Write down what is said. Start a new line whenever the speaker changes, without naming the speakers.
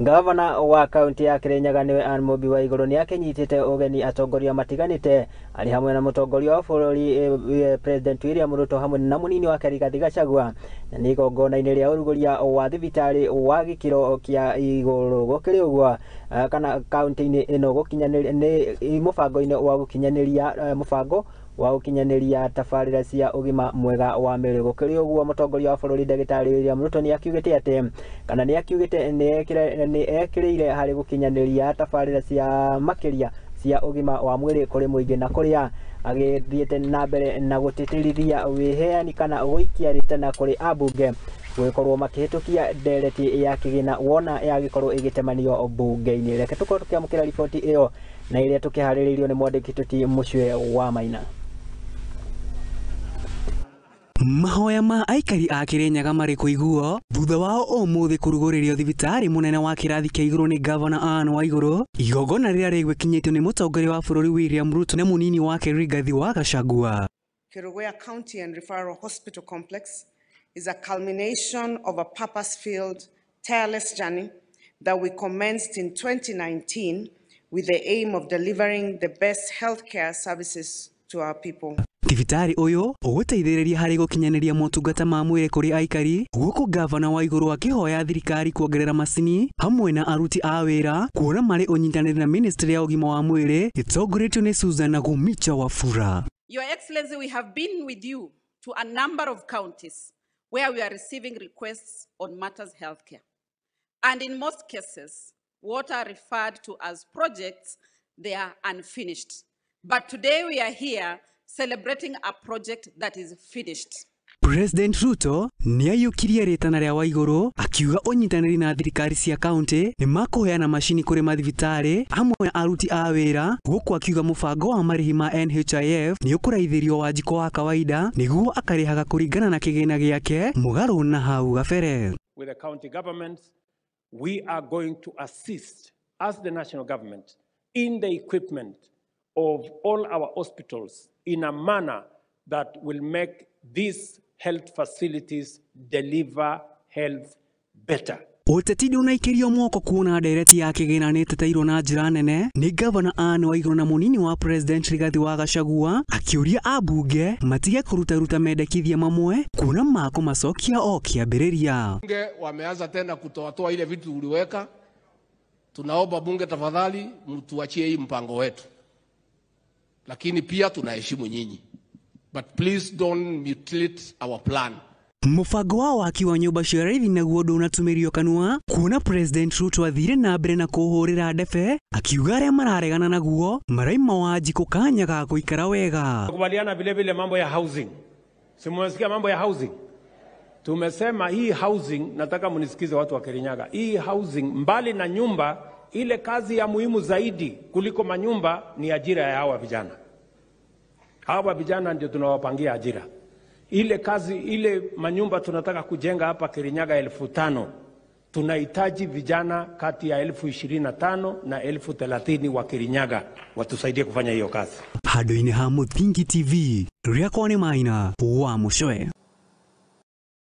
Gavana wa kaunti ya Kirinyaga niwe Anne Mũmbi wa Iguru ni akenyitite ugeni atongoria matiganite ali hamwe na mutongoria wa bururi President William Ruto hamwe na munini wa Rigathi Gachagua na ni igongona-ini ria uruguria wa thibitari wa gikiro kia Iguru gukiri uguo kana kaunti-ini ino gukinyaniria ni mubango-ini wa gukinyaniria mubango wa gukinyaniria tabarira cia ugima mwega wa mwiri gukiri uguo mutongoria wa bururi Ndagitari William Ruto ni akiugite ati kana ni akiugite ni ekirire hari gukinyaniria tabarira cia makiria cia ugima wa mwiri kuri muingi na kuria agithiete na mbere na gutitirithia wiheani kana guikia ritana kuri abunge gwikorwo makihitukia ndereti ya kigina wona yagikorwo igitemanio bunge-ini. Reke tukorwo tukiamukira riboti iyo na iria tukihaririirio ni mwandiki tuti Mucwe wa Maina.
Mahoya ma aikari a Kirinyaga mari kuiguo thutha wao umuthi kuruguririo thibitari munene wa kirathi kia iguru ni Governor Anne wa Iguru igongona riria rigwikinyitio ni mutongoria wa bururi William Ruto na munini wake Rigathi wa Gachagua.
Kerugoya County and Referral Hospital Complex is a culmination of a purpose-filled, tireless journey that we commenced in 2019 with the aim of delivering the best healthcare services to our people.
Thibitari uyu uguteithiriria hari gukinyaniria motungata ma mwiri kuri aikari guku Gavana wa Iguru akihoya thirikari kuongerera macini hamwe na aruti a wira kuona mari unyitaniri na ministry ya ugima wa mwiri itongoretio ni Susan Gumicha Wafura.
Your Excellency, we have been with you to a number of counties where we are receiving requests on matters healthcare. And in most cases, what are referred to as projects, they are unfinished. But today we are here celebrating a project that is finished.
President Ruto ni ayukirie ritana ria wa Iguru akiuga unyitaniri na thirikari cia county ni makuheana mashini kuri mathibitari hamwe na aruti a wira guku akiuga mubango wa marihi ma NHIF ni ukuraithirio wanjiko wa kawaida niguo akarihaga kuringana na kigina giake mugaru na hau gabere.
With the county governments, we are going to assist as the national government in the equipment of all our hospitals in a manner that will make these health facilities deliver health better.
Uteti unaikirio mwoko kuona ndereti ya kigina ni teteirwo na njira nene ni Governor Anne wa Iguru na munini wa President Rigathi wa Gachagua akiuria abunge matige kuruta mendekithia mamwe kuona mako macokia o kiambiriria.
Bunge wameanza tena kutoa ile vitu uliweka. Tunaomba bunge tafadhali mtuachie hii mpango wetu. Lakini pia tunaheshimu nyinyi. But please don't mutilate our plan.
Mubango wa waki wa nyumba cia raithi naguo ndunatumirio kanua kuona President Ruto athire na mbere na kuhurira ndebe akiuga aria mararegana naguo maraima wanjiko kanya ga guikara wega.
Kubaliana vile vile mambo ya housing. Simwasikia mambo ya housing. Tumesema hii housing, nataka munisikize watu wa Kirinyaga. Hii housing mbali na nyumba, ile kazi ya muhimu zaidi kuliko manyumba ni ajira ya hawa vijana. Hawa vijana ndio tunawapangia ajira. Ile kazi, ile manyumba tunataka kujenga hapa Kirinyaga 5,000. Tunahitaji vijana kati ya 25,000 na 30,000 wa Kirinyaga watusaidie kufanya hiyo kazi.
Handu-ini ha Muthingi TV, riakwa ni Maina wa Mucwe.